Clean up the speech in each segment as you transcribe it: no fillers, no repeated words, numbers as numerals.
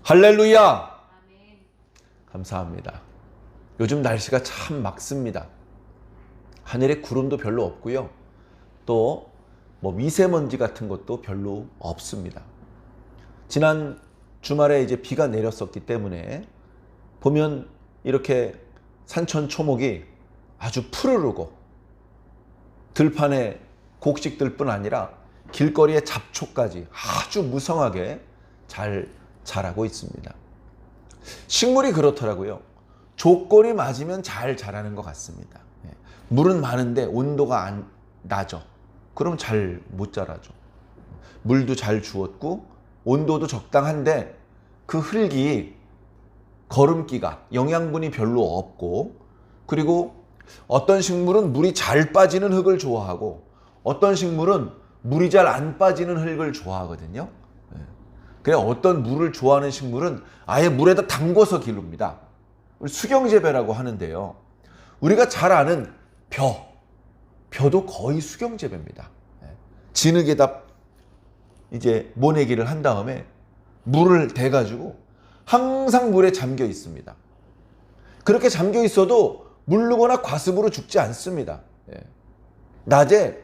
할렐루야! 아멘. 감사합니다. 요즘 날씨가 참 맑습니다. 하늘에 구름도 별로 없고요. 또 미세먼지 같은 것도 별로 없습니다. 지난 주말에 이제 비가 내렸었기 때문에 보면 이렇게 산천초목이 아주 푸르르고 들판에 곡식들뿐 아니라 길거리의 잡초까지 아주 무성하게 잘 자라고 있습니다. 식물이 그렇더라고요. 조건이 맞으면 잘 자라는 것 같습니다. 물은 많은데 온도가 낮아. 그럼 잘 못 자라죠. 물도 잘 주었고 온도도 적당한데 그 흙이 거름기가 영양분이 별로 없고, 그리고 어떤 식물은 물이 잘 빠지는 흙을 좋아하고 어떤 식물은 물이 잘 안 빠지는 흙을 좋아하거든요. 그래, 어떤 물을 좋아하는 식물은 아예 물에다 담궈서 기릅니다. 수경재배라고 하는데요. 우리가 잘 아는 벼도 거의 수경재배입니다. 진흙에다 이제 모내기를 한 다음에 물을 대가지고 항상 물에 잠겨 있습니다. 그렇게 잠겨 있어도 물르거나 과습으로 죽지 않습니다. 낮에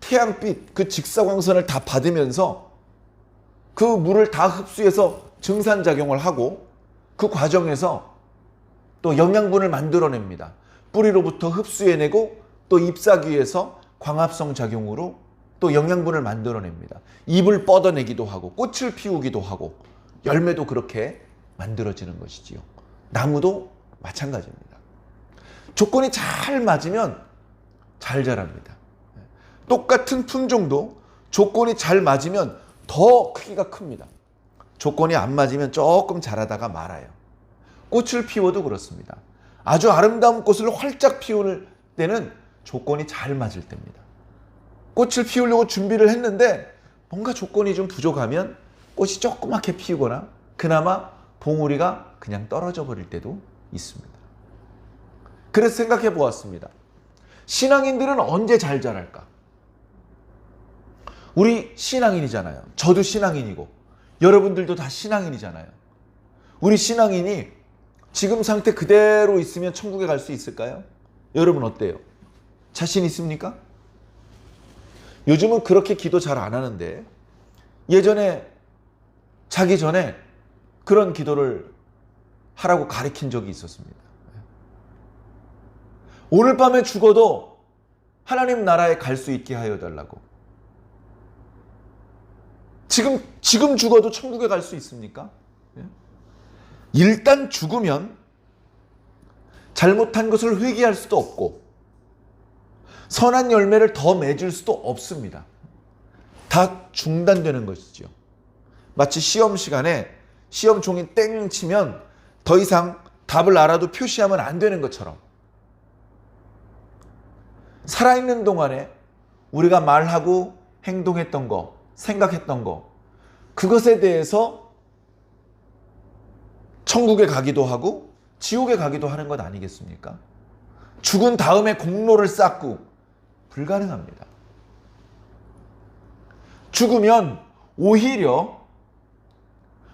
태양빛 그 직사광선을 다 받으면서 그 물을 다 흡수해서 증산작용을 하고 그 과정에서 또 영양분을 만들어냅니다. 뿌리로부터 흡수해내고 또 잎사귀에서 광합성 작용으로 또 영양분을 만들어냅니다. 잎을 뻗어내기도 하고 꽃을 피우기도 하고 열매도 그렇게 만들어지는 것이지요. 나무도 마찬가지입니다. 조건이 잘 맞으면 잘 자랍니다. 똑같은 품종도 조건이 잘 맞으면 더 크기가 큽니다. 조건이 안 맞으면 조금 자라다가 말아요. 꽃을 피워도 그렇습니다. 아주 아름다운 꽃을 활짝 피울 때는 조건이 잘 맞을 때입니다. 꽃을 피우려고 준비를 했는데 뭔가 조건이 좀 부족하면 꽃이 조그맣게 피우거나 그나마 봉우리가 그냥 떨어져 버릴 때도 있습니다. 그래서 생각해 보았습니다. 신앙인들은 언제 잘 자랄까? 우리 신앙인이잖아요. 저도 신앙인이고 여러분들도 다 신앙인이잖아요. 우리 신앙인이 지금 상태 그대로 있으면 천국에 갈 수 있을까요? 여러분 어때요? 자신 있습니까? 요즘은 그렇게 기도 잘 안 하는데 예전에 자기 전에 그런 기도를 하라고 가르친 적이 있었습니다. 오늘 밤에 죽어도 하나님 나라에 갈 수 있게 하여 달라고. 지금 죽어도 천국에 갈 수 있습니까? 일단 죽으면 잘못한 것을 회개할 수도 없고 선한 열매를 더 맺을 수도 없습니다. 다 중단되는 것이죠. 마치 시험 시간에 시험 종이 땡 치면 더 이상 답을 알아도 표시하면 안 되는 것처럼 살아있는 동안에 우리가 말하고 행동했던 거, 생각했던 거, 그것에 대해서 천국에 가기도 하고 지옥에 가기도 하는 것 아니겠습니까? 죽은 다음에 공로를 쌓고 불가능합니다. 죽으면 오히려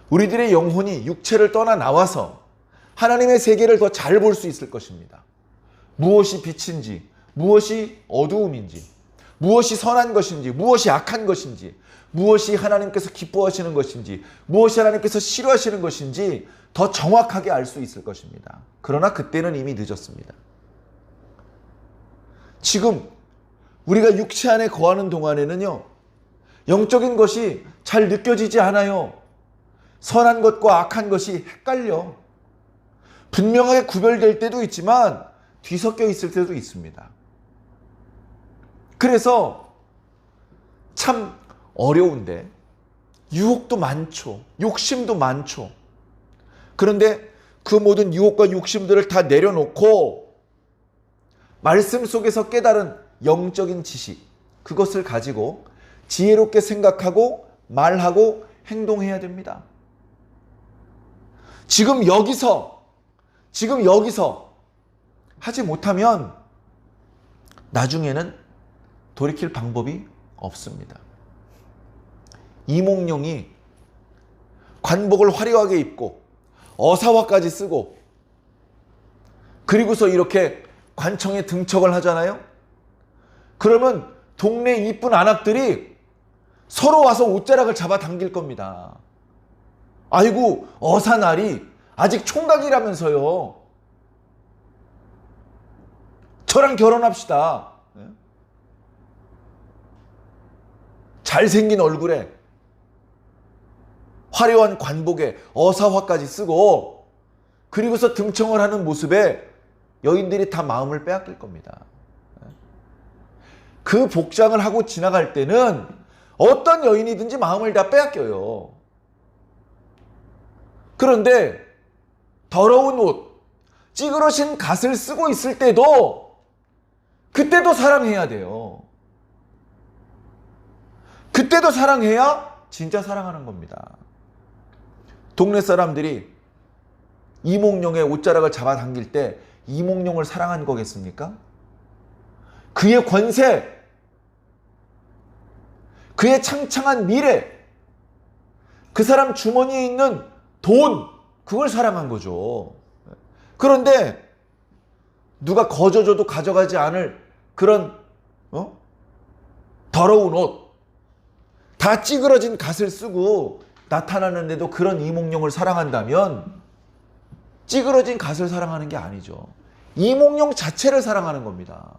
우리들의 영혼이 육체를 떠나 나와서 하나님의 세계를 더 잘 볼 수 있을 것입니다. 무엇이 빛인지, 무엇이 어두움인지, 무엇이 선한 것인지, 무엇이 악한 것인지, 무엇이 하나님께서 기뻐하시는 것인지, 무엇이 하나님께서 싫어하시는 것인지 더 정확하게 알 수 있을 것입니다. 그러나 그때는 이미 늦었습니다. 지금 우리가 육체 안에 거하는 동안에는요, 영적인 것이 잘 느껴지지 않아요. 선한 것과 악한 것이 헷갈려. 분명하게 구별될 때도 있지만 뒤섞여 있을 때도 있습니다. 그래서 참 어려운데 유혹도 많죠. 욕심도 많죠. 그런데 그 모든 유혹과 욕심들을 다 내려놓고 말씀 속에서 깨달은 영적인 지식, 그것을 가지고 지혜롭게 생각하고 말하고 행동해야 됩니다. 지금 여기서 하지 못하면 나중에는 돌이킬 방법이 없습니다. 이몽룡이 관복을 화려하게 입고 어사화까지 쓰고 그리고서 이렇게 관청에 등척을 하잖아요. 그러면 동네 이쁜 아낙들이 서로 와서 옷자락을 잡아당길 겁니다. 아이고 어사날이 아직 총각이라면서요. 저랑 결혼합시다. 잘생긴 얼굴에 화려한 관복에 어사화까지 쓰고 그리고서 등청을 하는 모습에 여인들이 다 마음을 빼앗길 겁니다. 그 복장을 하고 지나갈 때는 어떤 여인이든지 마음을 다 빼앗겨요. 그런데 더러운 옷, 찌그러진 갓을 쓰고 있을 때도 그때도 사랑해야 돼요. 그때도 사랑해야 진짜 사랑하는 겁니다. 동네 사람들이 이몽룡의 옷자락을 잡아당길 때 이몽룡을 사랑한 거겠습니까? 그의 권세, 그의 창창한 미래, 그 사람 주머니에 있는 돈, 그걸 사랑한 거죠. 그런데 누가 거저줘도 가져가지 않을 그런 더러운 옷, 다 찌그러진 갓을 쓰고 나타나는데도 그런 이몽룡을 사랑한다면 찌그러진 갓을 사랑하는 게 아니죠. 이몽룡 자체를 사랑하는 겁니다.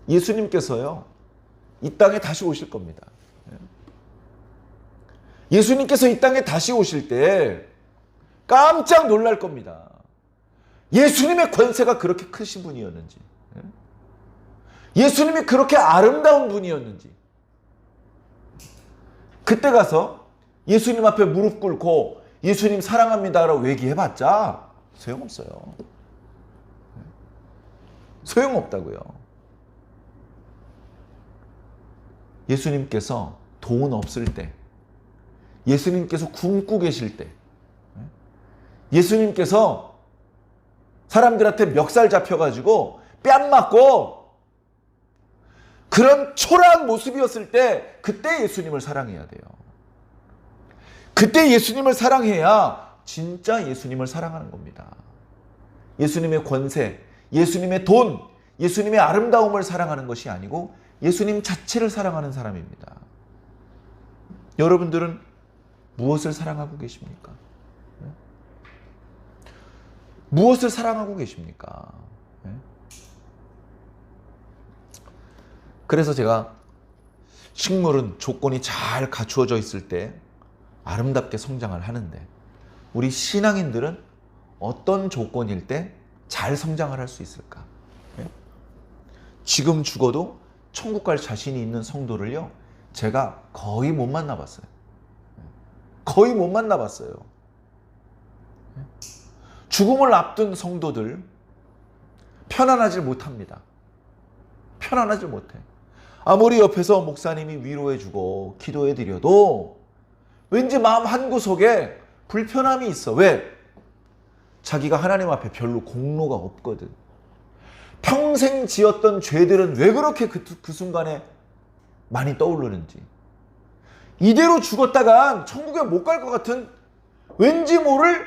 예수님께서요, 이 땅에 다시 오실 겁니다. 예수님께서 이 땅에 다시 오실 때 깜짝 놀랄 겁니다. 예수님의 권세가 그렇게 크신 분이었는지, 예수님이 그렇게 아름다운 분이었는지, 그때 가서 예수님 앞에 무릎 꿇고 예수님 사랑합니다라고 얘기해봤자 소용없어요. 소용없다고요. 예수님께서 돈 없을 때, 예수님께서 굶고 계실 때, 예수님께서 사람들한테 멱살 잡혀가지고 뺨 맞고 그런 초라한 모습이었을 때 그때 예수님을 사랑해야 돼요. 그때 예수님을 사랑해야 진짜 예수님을 사랑하는 겁니다. 예수님의 권세, 예수님의 돈, 예수님의 아름다움을 사랑하는 것이 아니고 예수님 자체를 사랑하는 사람입니다. 여러분들은 무엇을 사랑하고 계십니까? 무엇을 사랑하고 계십니까? 그래서 제가 식물은 조건이 잘 갖추어져 있을 때 아름답게 성장을 하는데 우리 신앙인들은 어떤 조건일 때 잘 성장을 할 수 있을까? 지금 죽어도 천국 갈 자신이 있는 성도를요, 제가 거의 못 만나봤어요. 거의 못 만나봤어요. 죽음을 앞둔 성도들 편안하지 못합니다. 편안하지 못해. 아무리 옆에서 목사님이 위로해주고 기도해드려도 왠지 마음 한구석에 불편함이 있어. 왜? 자기가 하나님 앞에 별로 공로가 없거든. 평생 지었던 죄들은 왜 그렇게 그 순간에 많이 떠오르는지. 이대로 죽었다간 천국에 못 갈 것 같은 왠지 모를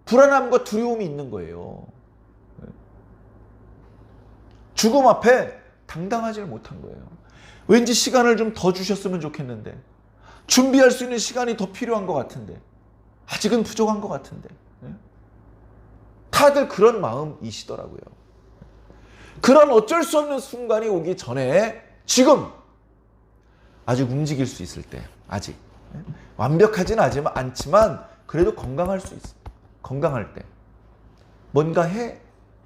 불안함과 두려움이 있는 거예요. 죽음 앞에 당당하지 못한 거예요. 왠지 시간을 좀 더 주셨으면 좋겠는데, 준비할 수 있는 시간이 더 필요한 것 같은데, 아직은 부족한 것 같은데. 다들 그런 마음이시더라고요. 그런 어쩔 수 없는 순간이 오기 전에 지금 아직 움직일 수 있을 때, 아직 완벽하진 않지만 그래도 건강할 수 있어. 건강할 때 뭔가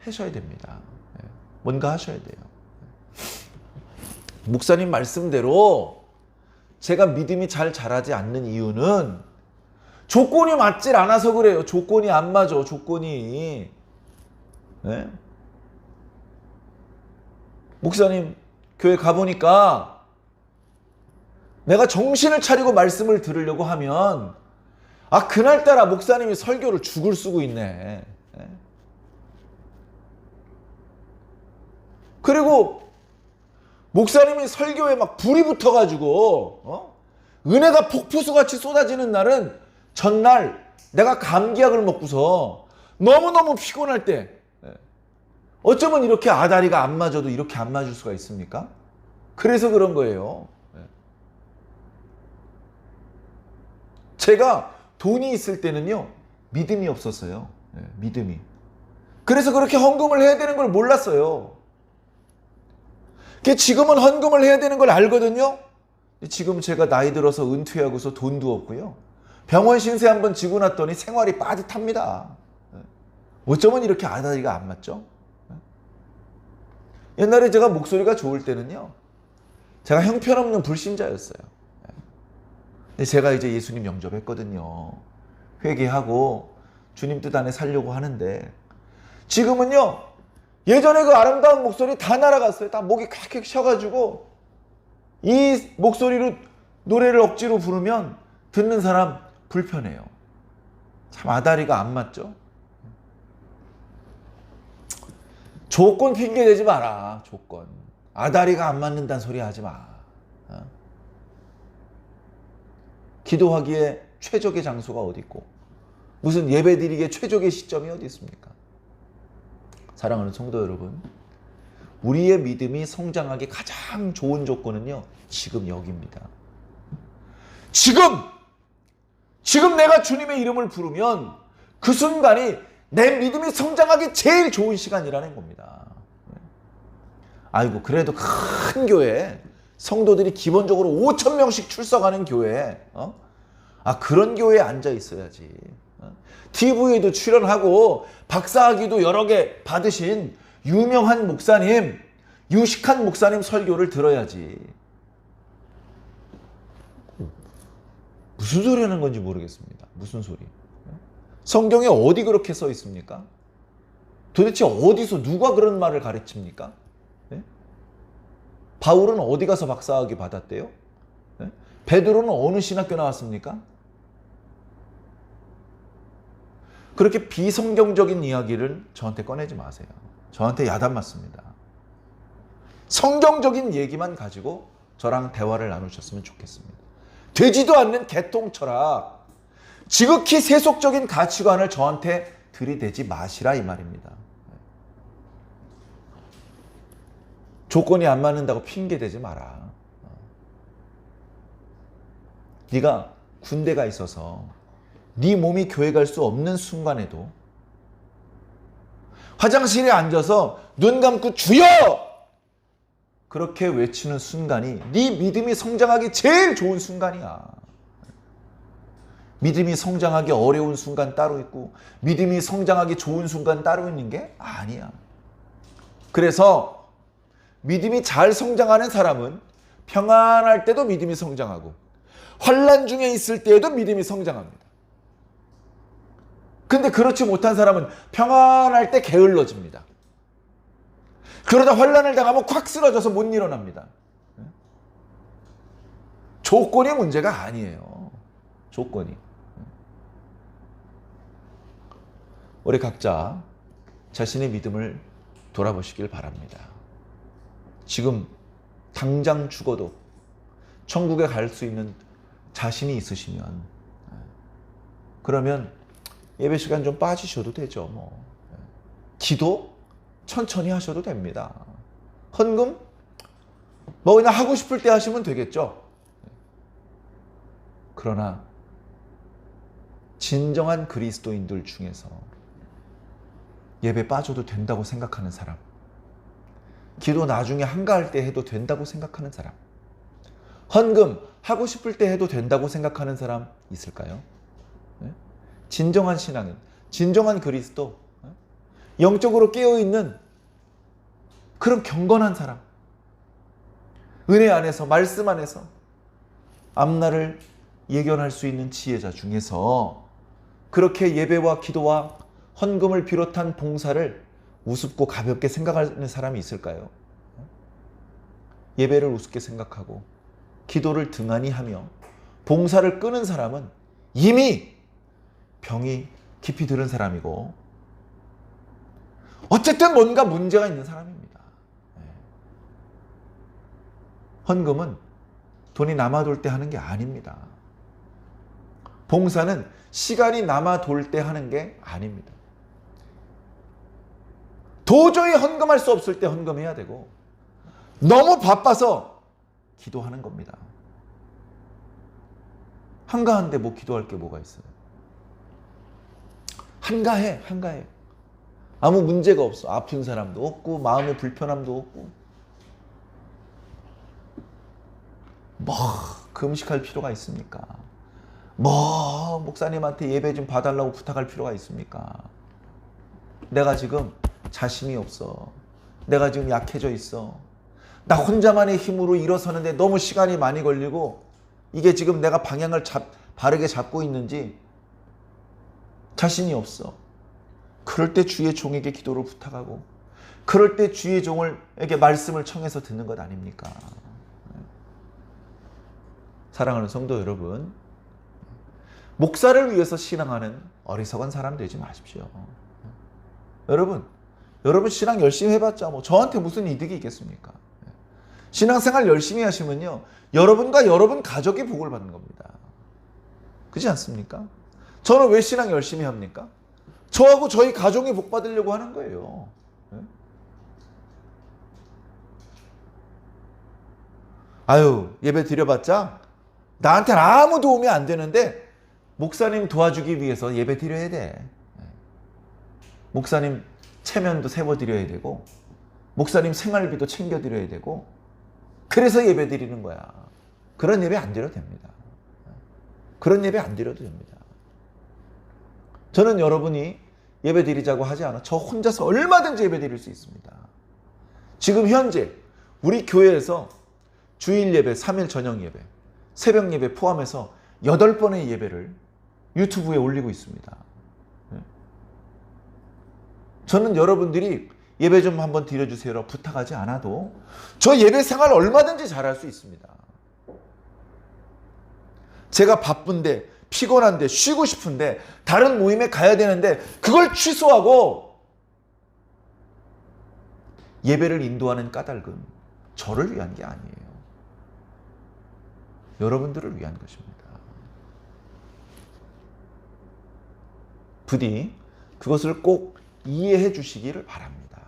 하셔야 됩니다. 뭔가 하셔야 돼요. 목사님 말씀대로 제가 믿음이 잘 자라지 않는 이유는 조건이 맞질 않아서 그래요. 조건이 안 맞아. 조건이. 네? 목사님 교회 가보니까 내가 정신을 차리고 말씀을 들으려고 하면 그날따라 목사님이 설교를 죽을 쓰고 있네. 그리고 목사님이 설교에 막 불이 붙어가지고 은혜가 폭포수같이 쏟아지는 날은 전날 내가 감기약을 먹고서 너무너무 피곤할 때 어쩌면 이렇게 아다리가 안 맞아도 이렇게 안 맞을 수가 있습니까? 그래서 그런 거예요. 제가 돈이 있을 때는요, 믿음이 없었어요. 믿음이. 그래서 그렇게 헌금을 해야 되는 걸 몰랐어요. 지금은 헌금을 해야 되는 걸 알거든요. 지금 제가 나이 들어서 은퇴하고서 돈도 없고요. 병원 신세 한번 지고 났더니 생활이 빠듯합니다. 어쩌면 이렇게 아다리가 안 맞죠? 옛날에 제가 목소리가 좋을 때는요, 제가 형편없는 불신자였어요. 근데 제가 이제 예수님 영접했거든요. 회개하고 주님 뜻 안에 살려고 하는데, 지금은요, 예전에 그 아름다운 목소리 다 날아갔어요. 다 목이 콱콱 쉬어가지고 이 목소리로 노래를 억지로 부르면 듣는 사람 불편해요. 참 아다리가 안 맞죠? 조건 핑계 대지 마라. 조건. 아다리가 안 맞는다는 소리 하지 마. 기도하기에 최적의 장소가 어디 있고 무슨 예배드리기에 최적의 시점이 어디 있습니까? 사랑하는 성도 여러분, 우리의 믿음이 성장하기 가장 좋은 조건은요, 지금 여기입니다. 지금 내가 주님의 이름을 부르면 그 순간이 내 믿음이 성장하기 제일 좋은 시간이라는 겁니다. 아이고, 그래도 큰 교회, 성도들이 기본적으로 5,000명씩 출석하는 교회, 그런 교회에 앉아 있어야지. TV에도 출연하고 박사학위도 여러 개 받으신 유명한 목사님, 유식한 목사님 설교를 들어야지. 무슨 소리 하는 건지 모르겠습니다. 무슨 소리? 성경에 어디 그렇게 써 있습니까? 도대체 어디서 누가 그런 말을 가르칩니까? 바울은 어디 가서 박사학위 받았대요? 베드로는 어느 신학교 나왔습니까? 그렇게 비성경적인 이야기를 저한테 꺼내지 마세요. 저한테 야단 맞습니다. 성경적인 얘기만 가지고 저랑 대화를 나누셨으면 좋겠습니다. 되지도 않는 개똥 철학, 지극히 세속적인 가치관을 저한테 들이대지 마시라 이 말입니다. 조건이 안 맞는다고 핑계대지 마라. 네가 군대가 있어서 네 몸이 교회 갈 수 없는 순간에도 화장실에 앉아서 눈 감고 주여! 그렇게 외치는 순간이 네 믿음이 성장하기 제일 좋은 순간이야. 믿음이 성장하기 어려운 순간 따로 있고 믿음이 성장하기 좋은 순간 따로 있는 게 아니야. 그래서 믿음이 잘 성장하는 사람은 평안할 때도 믿음이 성장하고 환난 중에 있을 때에도 믿음이 성장합니다. 근데 그렇지 못한 사람은 평안할 때 게을러집니다. 그러다 환난을 당하면 콱 쓰러져서 못 일어납니다. 조건이 문제가 아니에요. 조건이. 우리 각자 자신의 믿음을 돌아보시길 바랍니다. 지금 당장 죽어도 천국에 갈 수 있는 자신이 있으시면 그러면 예배 시간 좀 빠지셔도 되죠. 기도 천천히 하셔도 됩니다. 헌금 그냥 하고 싶을 때 하시면 되겠죠. 그러나 진정한 그리스도인들 중에서 예배 빠져도 된다고 생각하는 사람, 기도 나중에 한가할 때 해도 된다고 생각하는 사람, 헌금 하고 싶을 때 해도 된다고 생각하는 사람 있을까요? 진정한 신앙인, 진정한 그리스도, 영적으로 깨어있는 그런 경건한 사람, 은혜 안에서, 말씀 안에서 앞날을 예견할 수 있는 지혜자 중에서 그렇게 예배와 기도와 헌금을 비롯한 봉사를 우습고 가볍게 생각하는 사람이 있을까요? 예배를 우습게 생각하고 기도를 등한히 하며 봉사를 끄는 사람은 이미 병이 깊이 들은 사람이고 어쨌든 뭔가 문제가 있는 사람입니다. 헌금은 돈이 남아돌 때 하는 게 아닙니다. 봉사는 시간이 남아돌 때 하는 게 아닙니다. 도저히 헌금할 수 없을 때 헌금해야 되고, 너무 바빠서 기도하는 겁니다. 한가한데 뭐 기도할 게 뭐가 있어요? 한가해. 아무 문제가 없어. 아픈 사람도 없고 마음의 불편함도 없고. 뭐 금식할 필요가 있습니까? 뭐 목사님한테 예배 좀 봐달라고 부탁할 필요가 있습니까? 내가 지금 자신이 없어. 내가 지금 약해져 있어. 나 혼자만의 힘으로 일어서는데 너무 시간이 많이 걸리고, 이게 지금 내가 방향을 바르게 잡고 있는지 자신이 없어. 그럴 때 주의 종에게 기도를 부탁하고, 그럴 때 주의 종에게 말씀을 청해서 듣는 것 아닙니까? 사랑하는 성도 여러분, 목사를 위해서 신앙하는 어리석은 사람 되지 마십시오. 여러분 신앙 열심히 해봤자 뭐 저한테 무슨 이득이 있겠습니까? 신앙생활 열심히 하시면요, 여러분과 여러분 가족이 복을 받는 겁니다. 그렇지 않습니까? 저는 왜 신앙 열심히 합니까? 저하고 저희 가족이 복 받으려고 하는 거예요. 아유, 예배 드려봤자 나한테는 아무 도움이 안 되는데 목사님 도와주기 위해서 예배 드려야 돼. 목사님 체면도 세워드려야 되고, 목사님 생활비도 챙겨드려야 되고, 그래서 예배 드리는 거야. 그런 예배 안 드려도 됩니다. 그런 예배 안 드려도 됩니다. 저는 여러분이 예배 드리자고 하지 않아. 저 혼자서 얼마든지 예배 드릴 수 있습니다. 지금 현재 우리 교회에서 주일 예배, 3일 저녁 예배, 새벽 예배 포함해서 8번의 예배를 유튜브에 올리고 있습니다. 저는 여러분들이 예배 좀 한번 드려주세요라고 부탁하지 않아도 저 예배 생활 얼마든지 잘할 수 있습니다. 제가 바쁜데, 피곤한데, 쉬고 싶은데, 다른 모임에 가야 되는데 그걸 취소하고 예배를 인도하는 까닭은 저를 위한 게 아니에요. 여러분들을 위한 것입니다. 부디 그것을 꼭 이해해 주시기를 바랍니다.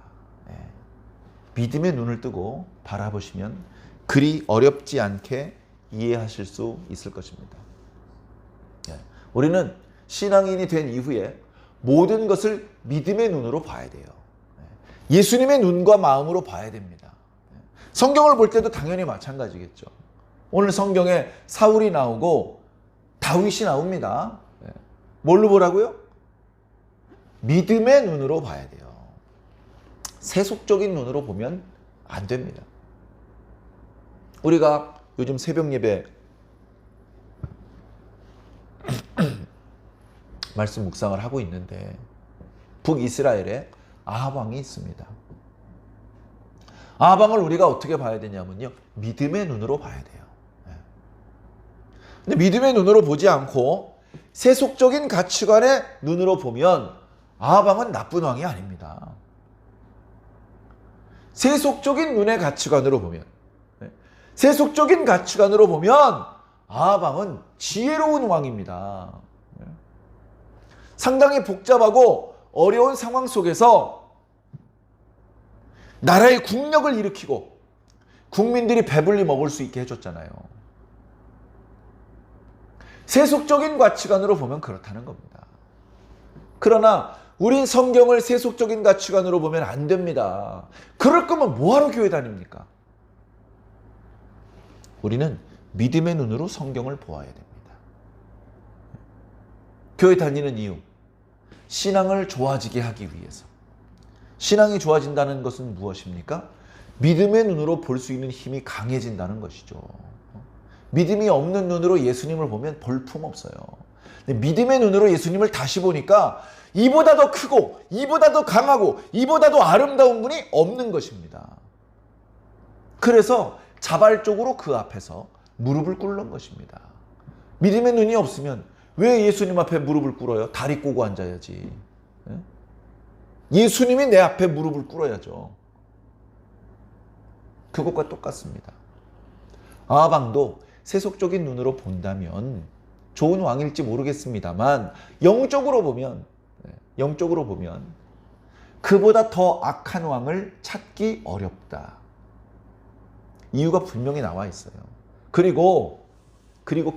믿음의 눈을 뜨고 바라보시면 그리 어렵지 않게 이해하실 수 있을 것입니다. 우리는 신앙인이 된 이후에 모든 것을 믿음의 눈으로 봐야 돼요. 예수님의 눈과 마음으로 봐야 됩니다. 성경을 볼 때도 당연히 마찬가지겠죠. 오늘 성경에 사울이 나오고 다윗이 나옵니다. 뭘로 보라고요? 믿음의 눈으로 봐야 돼요. 세속적인 눈으로 보면 안 됩니다. 우리가 요즘 새벽 예배 말씀 묵상을 하고 있는데, 북이스라엘에 아합 왕이 있습니다. 아합 왕을 우리가 어떻게 봐야 되냐면요, 믿음의 눈으로 봐야 돼요. 근데 믿음의 눈으로 보지 않고 세속적인 가치관의 눈으로 보면 아합 왕은 나쁜 왕이 아닙니다. 세속적인 눈의 가치관으로 보면, 세속적인 가치관으로 보면 아합 왕은 지혜로운 왕입니다. 상당히 복잡하고 어려운 상황 속에서 나라의 국력을 일으키고 국민들이 배불리 먹을 수 있게 해줬잖아요. 세속적인 가치관으로 보면 그렇다는 겁니다. 그러나 우린 성경을 세속적인 가치관으로 보면 안 됩니다. 그럴 거면 뭐하러 교회 다닙니까? 우리는 믿음의 눈으로 성경을 보아야 됩니다. 교회 다니는 이유, 신앙을 좋아지게 하기 위해서. 신앙이 좋아진다는 것은 무엇입니까? 믿음의 눈으로 볼 수 있는 힘이 강해진다는 것이죠. 믿음이 없는 눈으로 예수님을 보면 볼품없어요. 근데 믿음의 눈으로 예수님을 다시 보니까 이보다 더 크고, 이보다 더 강하고, 이보다 더 아름다운 분이 없는 것입니다. 그래서 자발적으로 그 앞에서 무릎을 꿇는 것입니다. 믿음의 눈이 없으면 왜 예수님 앞에 무릎을 꿇어요? 다리 꼬고 앉아야지. 예수님이 내 앞에 무릎을 꿇어야죠. 그것과 똑같습니다. 아합 왕도 세속적인 눈으로 본다면 좋은 왕일지 모르겠습니다만 영적으로 보면 그보다 더 악한 왕을 찾기 어렵다. 이유가 분명히 나와 있어요. 그리고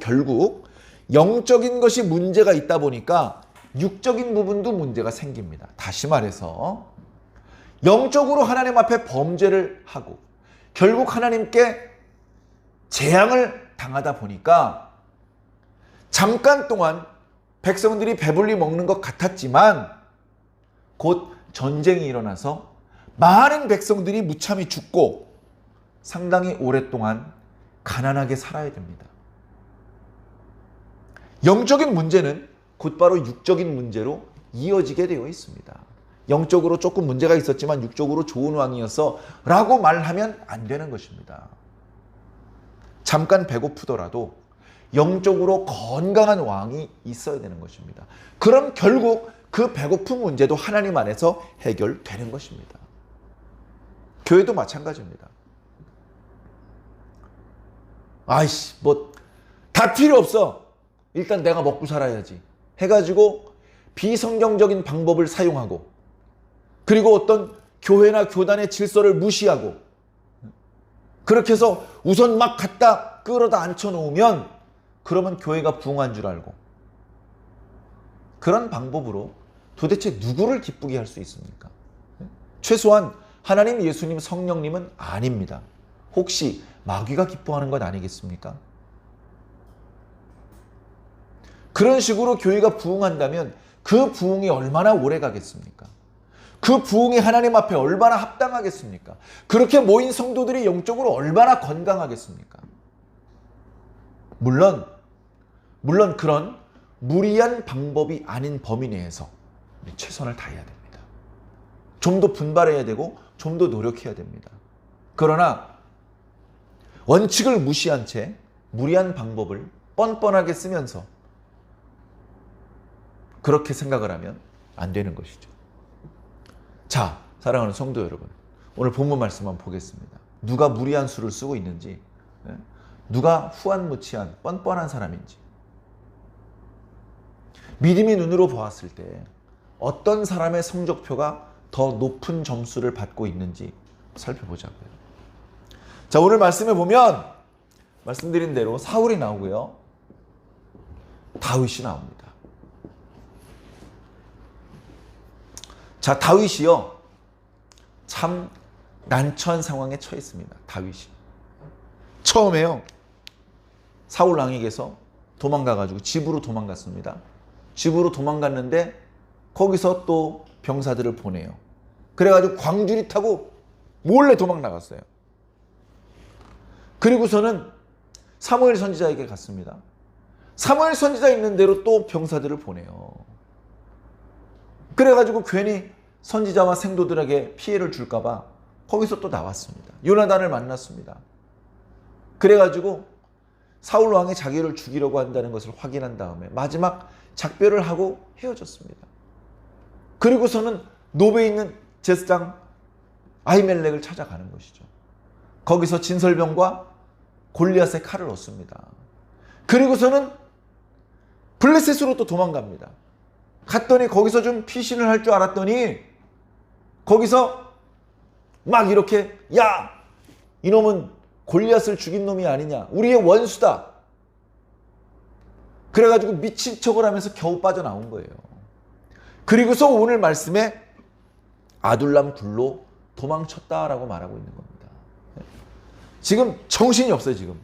결국 영적인 것이 문제가 있다 보니까 육적인 부분도 문제가 생깁니다. 다시 말해서 영적으로 하나님 앞에 범죄를 하고 결국 하나님께 재앙을 당하다 보니까 잠깐 동안 백성들이 배불리 먹는 것 같았지만 곧 전쟁이 일어나서 많은 백성들이 무참히 죽고 상당히 오랫동안 가난하게 살아야 됩니다. 영적인 문제는 곧바로 육적인 문제로 이어지게 되어 있습니다. 영적으로 조금 문제가 있었지만 육적으로 좋은 왕이었어 라고 말하면 안 되는 것입니다. 잠깐 배고프더라도 영적으로 건강한 왕이 있어야 되는 것입니다. 그럼 결국 그 배고픈 문제도 하나님 안에서 해결되는 것입니다. 교회도 마찬가지입니다. 아이씨, 다 필요 없어. 일단 내가 먹고 살아야지. 해가지고 비성경적인 방법을 사용하고 그리고 어떤 교회나 교단의 질서를 무시하고 그렇게 해서 우선 막 갖다 끌어다 앉혀놓으면 그러면 교회가 부흥한 줄 알고 그런 방법으로 도대체 누구를 기쁘게 할 수 있습니까? 최소한 하나님, 예수님, 성령님은 아닙니다. 혹시 마귀가 기뻐하는 것 아니겠습니까? 그런 식으로 교회가 부흥한다면 그 부흥이 얼마나 오래 가겠습니까? 그 부흥이 하나님 앞에 얼마나 합당하겠습니까? 그렇게 모인 성도들이 영적으로 얼마나 건강하겠습니까? 물론 그런 무리한 방법이 아닌 범위 내에서 최선을 다해야 됩니다. 좀 더 분발해야 되고 좀 더 노력해야 됩니다. 그러나 원칙을 무시한 채 무리한 방법을 뻔뻔하게 쓰면서 그렇게 생각을 하면 안 되는 것이죠. 자, 사랑하는 성도 여러분, 오늘 본문 말씀 한번 보겠습니다. 누가 무리한 수를 쓰고 있는지, 누가 후한무치한 뻔뻔한 사람인지, 믿음의 눈으로 보았을 때 어떤 사람의 성적표가 더 높은 점수를 받고 있는지 살펴보자고요. 자, 오늘 말씀에 보면 말씀드린 대로 사울이 나오고요, 다윗이 나옵니다. 자, 다윗이요, 참 난처한 상황에 처했습니다. 다윗이 처음에요, 사울 왕에게서 도망가가지고 집으로 도망갔습니다. 집으로 도망갔는데 거기서 또 병사들을 보내요. 그래가지고 광주리 타고 몰래 도망 나갔어요. 그리고서는 사무엘 선지자에게 갔습니다. 사무엘 선지자 있는 대로 또 병사들을 보내요. 그래가지고 괜히 선지자와 생도들에게 피해를 줄까봐 거기서 또 나왔습니다. 요나단을 만났습니다. 그래가지고 사울 왕이 자기를 죽이려고 한다는 것을 확인한 다음에 마지막 작별을 하고 헤어졌습니다. 그리고서는 노베에 있는 제사장 아히멜렉을 찾아가는 것이죠. 거기서 진설병과 골리앗의 칼을 얻습니다. 그리고서는 블레셋으로 또 도망갑니다. 갔더니 거기서 좀 피신을 할 줄 알았더니 거기서 막 이렇게, 야, 이놈은 골리앗을 죽인 놈이 아니냐, 우리의 원수다. 그래가지고 미친 척을 하면서 겨우 빠져나온 거예요. 그리고서 오늘 말씀에 아둘람 굴로 도망쳤다라고 말하고 있는 겁니다. 지금 정신이 없어요. 지금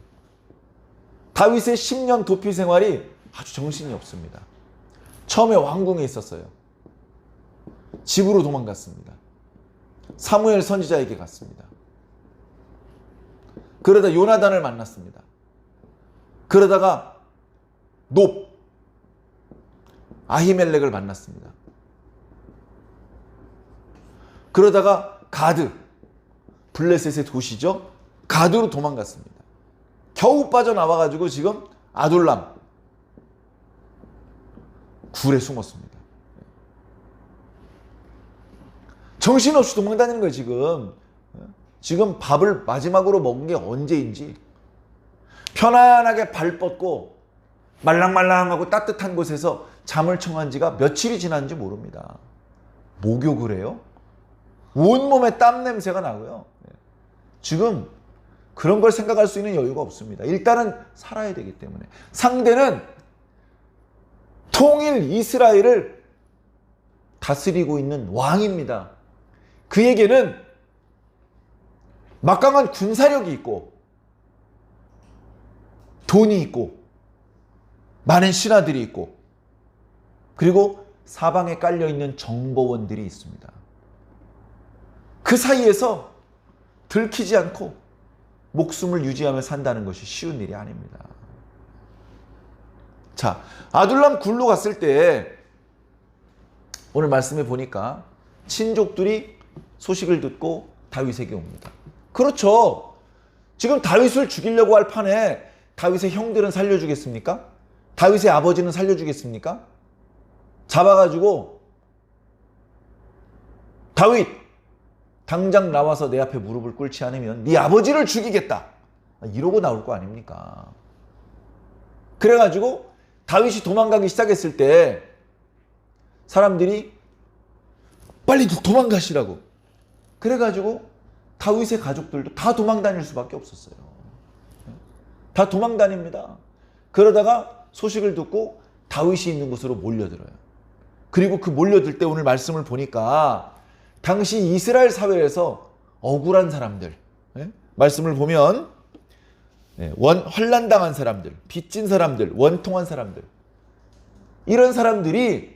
다윗의 10년 도피 생활이 아주 정신이 없습니다. 처음에 왕궁에 있었어요. 집으로 도망갔습니다. 사무엘 선지자에게 갔습니다. 그러다 요나단을 만났습니다. 그러다가 높 아히멜렉을 만났습니다. 그러다가 가드, 블레셋의 도시죠, 가드로 도망갔습니다. 겨우 빠져나와가지고 지금 아둘람 굴에 숨었습니다. 정신없이 도망다니는 거예요. 지금 밥을 마지막으로 먹은 게 언제인지, 편안하게 발 뻗고 말랑말랑하고 따뜻한 곳에서 잠을 청한 지가 며칠이 지났는지 모릅니다. 목욕을 해요? 온몸에 땀 냄새가 나고요. 지금 그런 걸 생각할 수 있는 여유가 없습니다. 일단은 살아야 되기 때문에. 상대는 통일 이스라엘을 다스리고 있는 왕입니다. 그에게는 막강한 군사력이 있고 돈이 있고 많은 신하들이 있고 그리고 사방에 깔려있는 정보원들이 있습니다. 그 사이에서 들키지 않고 목숨을 유지하며 산다는 것이 쉬운 일이 아닙니다. 자, 아둘람 굴로 갔을 때 오늘 말씀해 보니까 친족들이 소식을 듣고 다윗에게 옵니다. 그렇죠. 지금 다윗을 죽이려고 할 판에 다윗의 형들은 살려주겠습니까? 다윗의 아버지는 살려주겠습니까? 잡아가지고 다윗 당장 나와서 내 앞에 무릎을 꿇지 않으면 네 아버지를 죽이겠다. 이러고 나올 거 아닙니까? 그래가지고 다윗이 도망가기 시작했을 때 사람들이 빨리 도망가시라고. 그래가지고 다윗의 가족들도 다 도망다닐 수밖에 없었어요. 다 도망다닙니다. 그러다가 소식을 듣고 다윗이 있는 곳으로 몰려들어요. 그리고 그 몰려들 때 오늘 말씀을 보니까 당시 이스라엘 사회에서 억울한 사람들, 말씀을 보면 환난당한 사람들, 빚진 사람들, 원통한 사람들, 이런 사람들이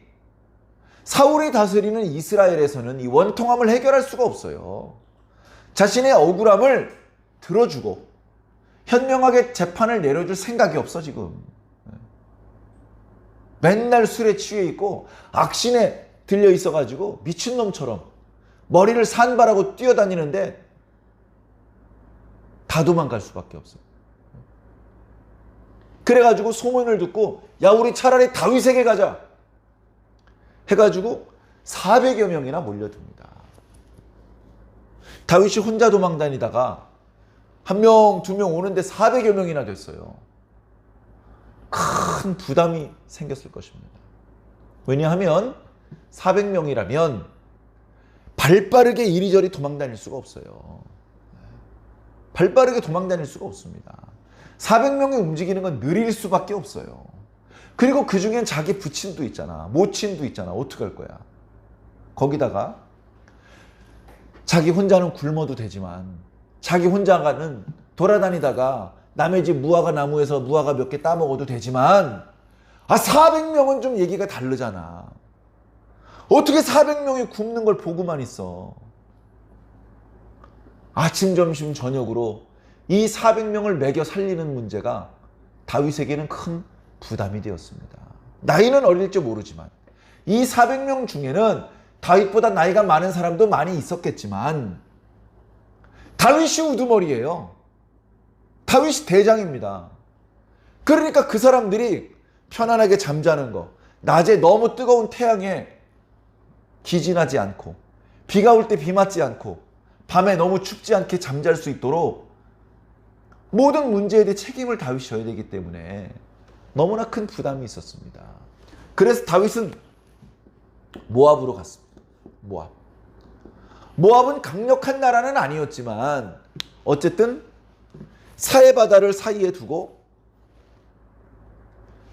사울이 다스리는 이스라엘에서는 이 원통함을 해결할 수가 없어요. 자신의 억울함을 들어주고 현명하게 재판을 내려줄 생각이 없어 지금. 맨날 술에 취해 있고 악신에 들려 있어가지고 미친놈처럼 머리를 산발하고 뛰어다니는데 다 도망갈 수밖에 없어요. 그래가지고 소문을 듣고 야 우리 차라리 다윗에게 가자 해가지고 400여 명이나 몰려듭니다. 다윗이 혼자 도망다니다가 한 명, 두 명 오는데 400여 명이나 됐어요. 큰 부담이 생겼을 것입니다. 왜냐하면 400명이라면 발빠르게 이리저리 도망다닐 수가 없어요. 발빠르게 도망다닐 수가 없습니다. 400명이 움직이는 건 느릴 수밖에 없어요. 그리고 그 중엔 자기 부친도 있잖아. 모친도 있잖아. 어떡할 거야. 거기다가 자기 혼자는 굶어도 되지만 자기 혼자가는 돌아다니다가 남의 집 무화과 나무에서 무화과 몇 개 따먹어도 되지만 400명은 좀 얘기가 다르잖아. 어떻게 400명이 굶는 걸 보고만 있어. 아침, 점심, 저녁으로 이 400명을 먹여 살리는 문제가 다윗에게는 큰 부담이 되었습니다. 나이는 어릴지 모르지만 이 400명 중에는 다윗보다 나이가 많은 사람도 많이 있었겠지만 다윗이 우두머리예요. 다윗이 대장입니다. 그러니까 그 사람들이 편안하게 잠자는 거, 낮에 너무 뜨거운 태양에 기진하지 않고 비가 올 때 비 맞지 않고 밤에 너무 춥지 않게 잠잘 수 있도록 모든 문제에 대해 책임을 다윗이 져야 되기 때문에 너무나 큰 부담이 있었습니다. 그래서 다윗은 모압으로 갔습니다. 모압은 강력한 나라는 아니었지만 어쨌든 사해바다를 사이에 두고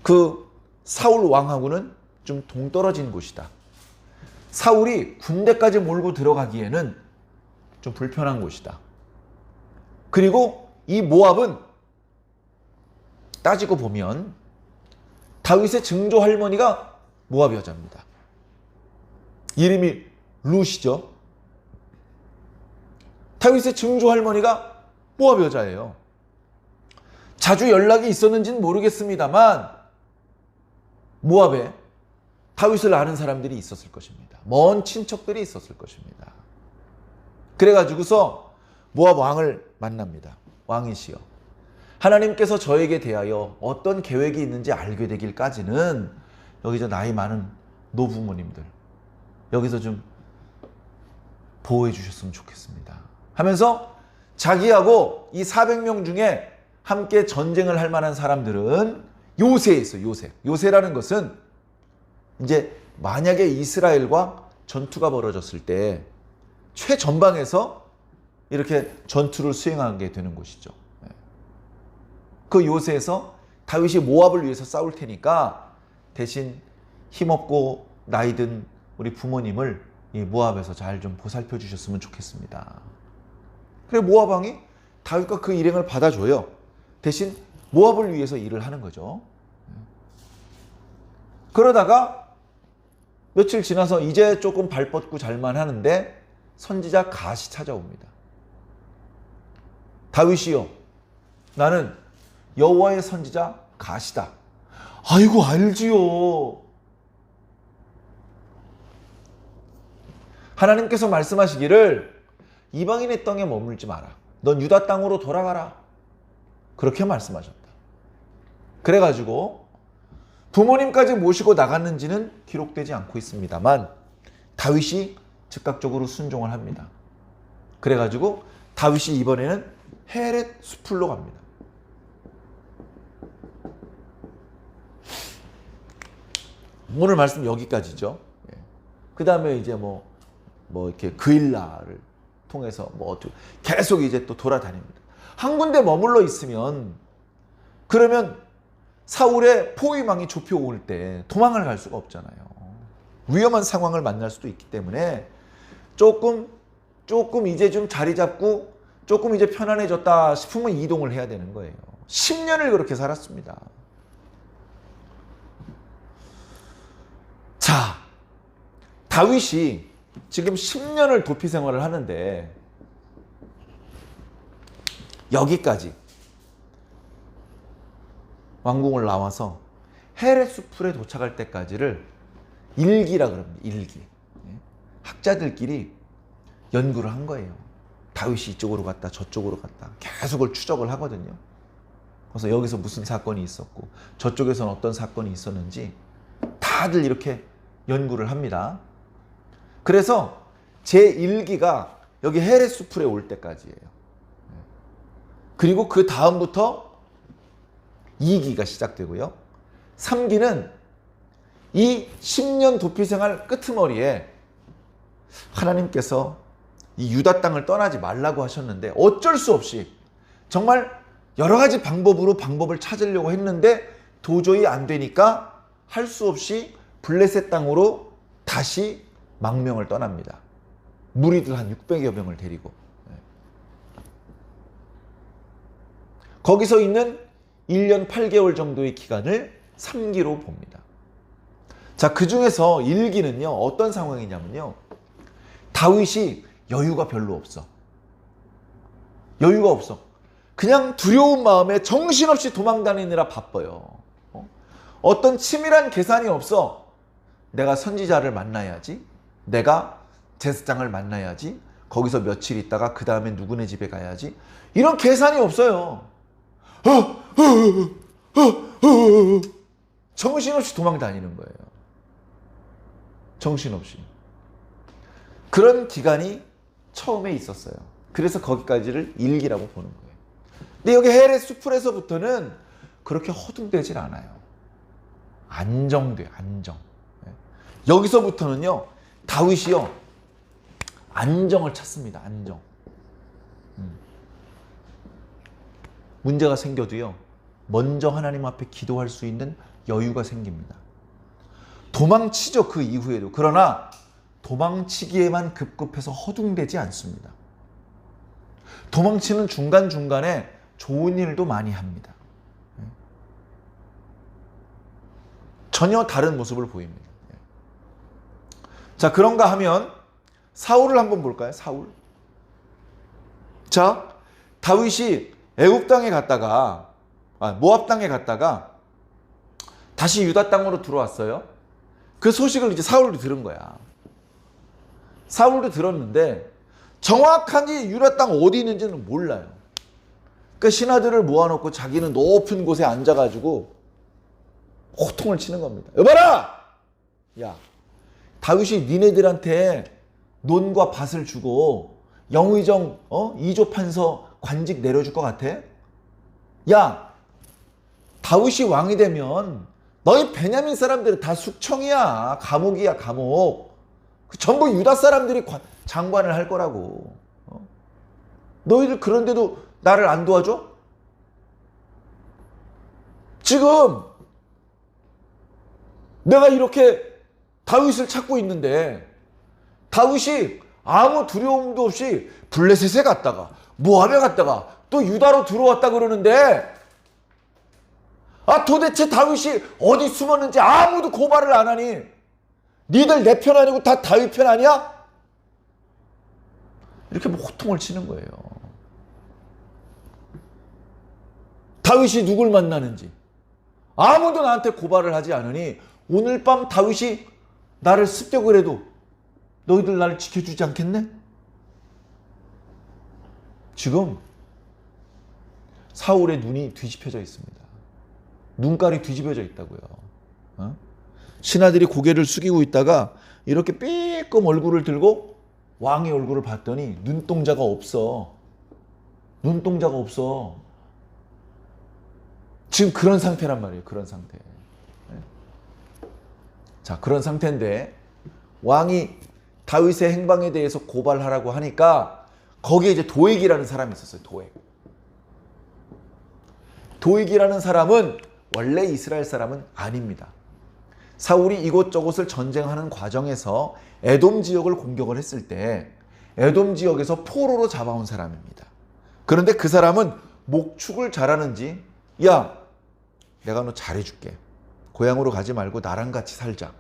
그 사울 왕하고는 좀 동떨어진 곳이다. 사울이 군대까지 몰고 들어가기에는 좀 불편한 곳이다. 그리고 이 모압은 따지고 보면 다윗의 증조 할머니가 모압 여자입니다. 이름이 룻이죠. 다윗의 증조 할머니가 모압 여자예요. 자주 연락이 있었는지는 모르겠습니다만 모압에 다윗을 아는 사람들이 있었을 것입니다. 먼 친척들이 있었을 것입니다. 그래가지고서 모압 왕을 만납니다. 왕이시여, 하나님께서 저에게 대하여 어떤 계획이 있는지 알게 되길까지는 여기 저 나이 많은 노부모님들 여기서 좀 보호해 주셨으면 좋겠습니다 하면서 자기하고 이 400명 중에 함께 전쟁을 할 만한 사람들은 요새에 있어. 요새. 요새라는 것은 이제 만약에 이스라엘과 전투가 벌어졌을 때 최전방에서 이렇게 전투를 수행하게 되는 곳이죠. 그 요새에서 다윗이 모압을 위해서 싸울 테니까 대신 힘없고 나이든 우리 부모님을 이 모압에서 잘 좀 보살펴 주셨으면 좋겠습니다. 그래 모압 왕이 다윗과 그 일행을 받아줘요. 대신 모압을 위해서 일을 하는 거죠. 그러다가 며칠 지나서 이제 조금 발 뻗고 잘만 하는데 선지자 갓이 찾아옵니다. 다윗이요, 나는 여호와의 선지자 갓이다. 아이고 알지요. 하나님께서 말씀하시기를 이방인의 땅에 머물지 마라. 넌 유다 땅으로 돌아가라. 그렇게 말씀하셨다. 그래가지고 부모님까지 모시고 나갔는지는 기록되지 않고 있습니다만 다윗이 즉각적으로 순종을 합니다. 그래가지고 다윗이 이번에는 헤렛 수풀로 갑니다. 오늘 말씀 여기까지죠. 그 다음에 이제 뭐 이렇게 그일라를 통해서 계속 이제 또 돌아다닙니다. 한 군데 머물러 있으면 그러면 사울의 포위망이 좁혀올 때 도망을 갈 수가 없잖아요. 위험한 상황을 만날 수도 있기 때문에 조금 이제 좀 자리 잡고 조금 이제 편안해졌다 싶으면 이동을 해야 되는 거예요. 10년을 그렇게 살았습니다. 자, 다윗이 지금 10년을 도피 생활을 하는데 여기까지 왕궁을 나와서 헤렛 수풀에 도착할 때까지를 일기라 그럽니다. 일기. 학자들끼리 연구를 한 거예요. 다윗이 이쪽으로 갔다 저쪽으로 갔다 계속 추적을 하거든요. 그래서 여기서 무슨 사건이 있었고 저쪽에서는 어떤 사건이 있었는지 다들 이렇게 연구를 합니다. 그래서 제1기가 여기 헤렛 수풀에 올 때까지예요. 그리고 그 다음부터 2기가 시작되고요. 3기는 이 10년 도피생활 끄트머리에 하나님께서 이 유다 땅을 떠나지 말라고 하셨는데 어쩔 수 없이 정말 여러 가지 방법으로 방법을 찾으려고 했는데 도저히 안 되니까 할 수 없이 블레셋 땅으로 다시 망명을 떠납니다. 무리들 한 600여 명을 데리고. 거기서 있는 1년 8개월 정도의 기간을 3기로 봅니다. 자, 그 중에서 1기는요, 어떤 상황이냐면요. 다윗이 여유가 별로 없어. 여유가 없어. 그냥 두려운 마음에 정신없이 도망다니느라 바빠요. 어떤 치밀한 계산이 없어. 내가 선지자를 만나야지. 내가 제사장을 만나야지. 거기서 며칠 있다가 그 다음에 누구네 집에 가야지. 이런 계산이 없어요. 정신없이 도망다니는 거예요. 정신없이. 그런 기간이 처음에 있었어요. 그래서 거기까지를 일기라고 보는 거예요. 근데 여기 헤렛 수풀에서부터는 그렇게 허둥대질 않아요. 안정돼요. 안정. 여기서부터는요, 다윗이요, 안정을 찾습니다. 안정. 문제가 생겨도요, 먼저 하나님 앞에 기도할 수 있는 여유가 생깁니다. 도망치죠, 그 이후에도. 그러나 도망치기에만 급급해서 허둥대지 않습니다. 도망치는 중간중간에 좋은 일도 많이 합니다. 전혀 다른 모습을 보입니다. 자, 그런가 하면 사울을 한번 볼까요? 사울. 자, 다윗이 애굽 땅에 갔다가 모압 땅에 갔다가 다시 유다 땅으로 들어왔어요. 그 소식을 이제 사울도 들은 거야. 사울도 들었는데 정확하게 유다 땅 어디 있는지는 몰라요. 그 신하들을 모아놓고 자기는 높은 곳에 앉아가지고 호통을 치는 겁니다. 여봐라! 야, 다윗이 니네들한테 논과 밭을 주고 영의정 2조 판서 관직 내려줄 것 같아? 야, 다윗이 왕이 되면 너희 베냐민 사람들은 다 숙청이야. 감옥이야, 감옥. 전부 유다 사람들이 장관을 할 거라고. 너희들 그런데도 나를 안 도와줘? 지금 내가 이렇게 다윗을 찾고 있는데 다윗이 아무 두려움도 없이 블레셋에 갔다가 모압에 갔다가 또 유다로 들어왔다 그러는데 도대체 다윗이 어디 숨었는지 아무도 고발을 안 하니 니들 내 편 아니고 다 다윗 편 아니야? 이렇게 뭐 호통을 치는 거예요. 다윗이 누굴 만나는지 아무도 나한테 고발을 하지 않으니 오늘 밤 다윗이 나를 습격을 해도 너희들 나를 지켜주지 않겠네? 지금 사울의 눈이 뒤집혀져 있습니다. 눈깔이 뒤집어져 있다고요. 신하들이 고개를 숙이고 있다가 이렇게 삐끔 얼굴을 들고 왕의 얼굴을 봤더니 눈동자가 없어. 눈동자가 없어. 지금 그런 상태란 말이에요. 그런 상태. 자, 그런 상태인데 왕이 다윗의 행방에 대해서 고발하라고 하니까 거기에 이제 도액이라는 사람이 있었어요. 도액이라는 사람은 원래 이스라엘 사람은 아닙니다. 사울이 이곳저곳을 전쟁하는 과정에서 에돔 지역을 공격을 했을 때 에돔 지역에서 포로로 잡아온 사람입니다. 그런데 그 사람은 목축을 잘하는지 야, 내가 너 잘해줄게. 고향으로 가지 말고 나랑 같이 살자.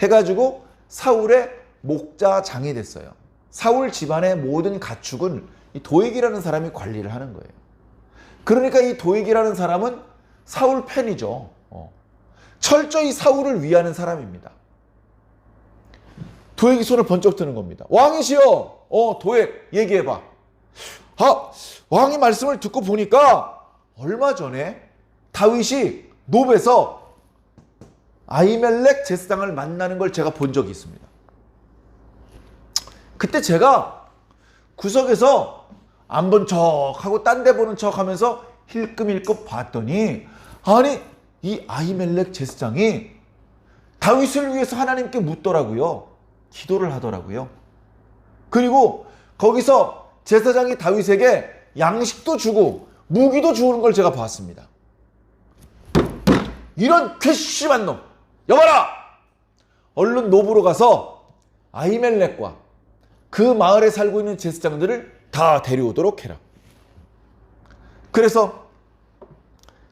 해가지고 사울의 목자장이 됐어요. 사울 집안의 모든 가축은 이 도액이라는 사람이 관리를 하는 거예요. 그러니까 이 도액이라는 사람은 사울 팬이죠. 철저히 사울을 위하는 사람입니다. 도액이 손을 번쩍 드는 겁니다. 왕이시여, 도액 얘기해봐. 왕이 말씀을 듣고 보니까 얼마 전에 다윗이 노베에서 아히멜렉 제사장을 만나는 걸 제가 본 적이 있습니다. 그때 제가 구석에서 안 본 척하고 딴 데 보는 척하면서 힐끔힐끔 봤더니 아니 이 아히멜렉 제사장이 다윗을 위해서 하나님께 묻더라고요. 기도를 하더라고요. 그리고 거기서 제사장이 다윗에게 양식도 주고 무기도 주는 걸 제가 봤습니다. 이런 괘씸한 놈, 여봐라! 얼른 노브로 가서 아히멜렉과 그 마을에 살고 있는 제사장들을 다 데려오도록 해라. 그래서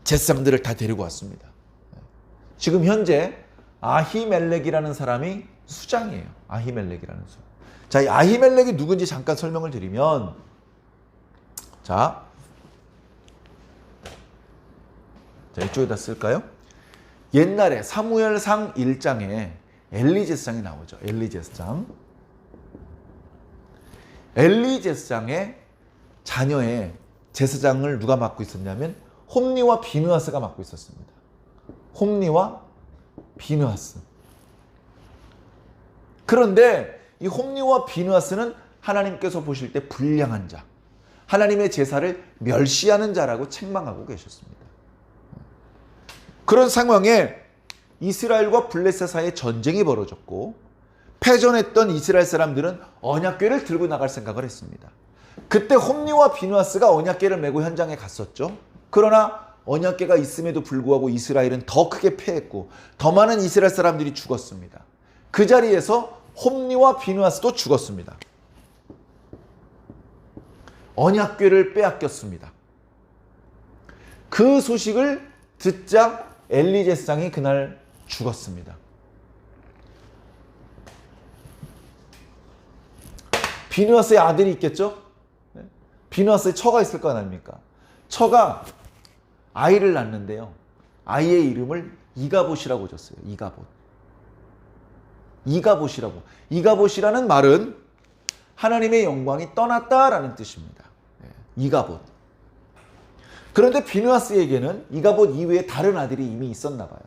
제사장들을 다 데리고 왔습니다. 지금 현재 아히멜렉이라는 사람이 수장이에요. 아히멜렉이라는 수장. 자, 이 아히멜렉이 누군지 잠깐 설명을 드리면, 자 이쪽에다 쓸까요? 옛날에 사무엘상 1장에 엘리 제사장이 나오죠. 엘리 제사장. 엘리 제사장의 자녀의 제사장을 누가 맡고 있었냐면 홈리와 비느하스가 맡고 있었습니다. 홈리와 비느하스. 그런데 이 홈리와 비느하스는 하나님께서 보실 때 불량한 자, 하나님의 제사를 멸시하는 자라고 책망하고 계셨습니다. 그런 상황에 이스라엘과 블레셋 사이에 전쟁이 벌어졌고 패전했던 이스라엘 사람들은 언약궤를 들고 나갈 생각을 했습니다. 그때 홈리와 비느하스가 언약궤를 메고 현장에 갔었죠. 그러나 언약궤가 있음에도 불구하고 이스라엘은 더 크게 패했고 더 많은 이스라엘 사람들이 죽었습니다. 그 자리에서 홈리와 비느하스도 죽었습니다. 언약궤를 빼앗겼습니다. 그 소식을 듣자 엘리 제사장이 그날 죽었습니다. 비느하스의 아들이 있겠죠? 비느하스의 처가 있을 거 아닙니까? 처가 아이를 낳는데요. 아이의 이름을 이가봇이라고 줬어요. 이가봇이라고. 이가봇이라는 말은 하나님의 영광이 떠났다라는 뜻입니다. 이가봇. 그런데 비느하스에게는 이가봇 이외에 다른 아들이 이미 있었나 봐요.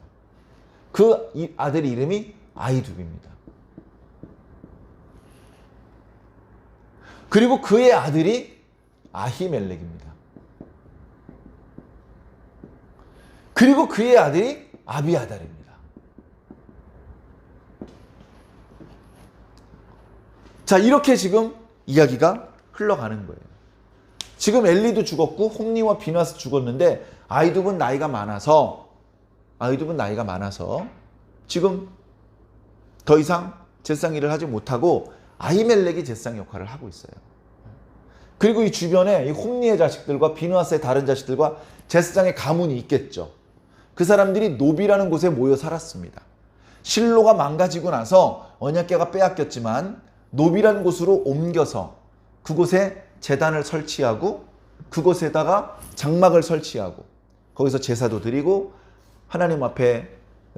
그 아들 이름이 아히두입니다. 그리고 그의 아들이 아히멜렉입니다. 그리고 그의 아들이 아비아달입니다. 자, 이렇게 지금 이야기가 흘러가는 거예요. 지금 엘리도 죽었고 홈리와 비나스 죽었는데 아히두브는 나이가 많아서 지금 더 이상 제사장 일을 하지 못하고 아히멜렉이 제사장 역할을 하고 있어요. 그리고 이 주변에 이 홈리의 자식들과 비누아스의 다른 자식들과 제사장의 가문이 있겠죠. 그 사람들이 노비라는 곳에 모여 살았습니다. 실로가 망가지고 나서 언약궤가 빼앗겼지만 노비라는 곳으로 옮겨서 그곳에 제단을 설치하고 그곳에다가 장막을 설치하고 거기서 제사도 드리고 하나님 앞에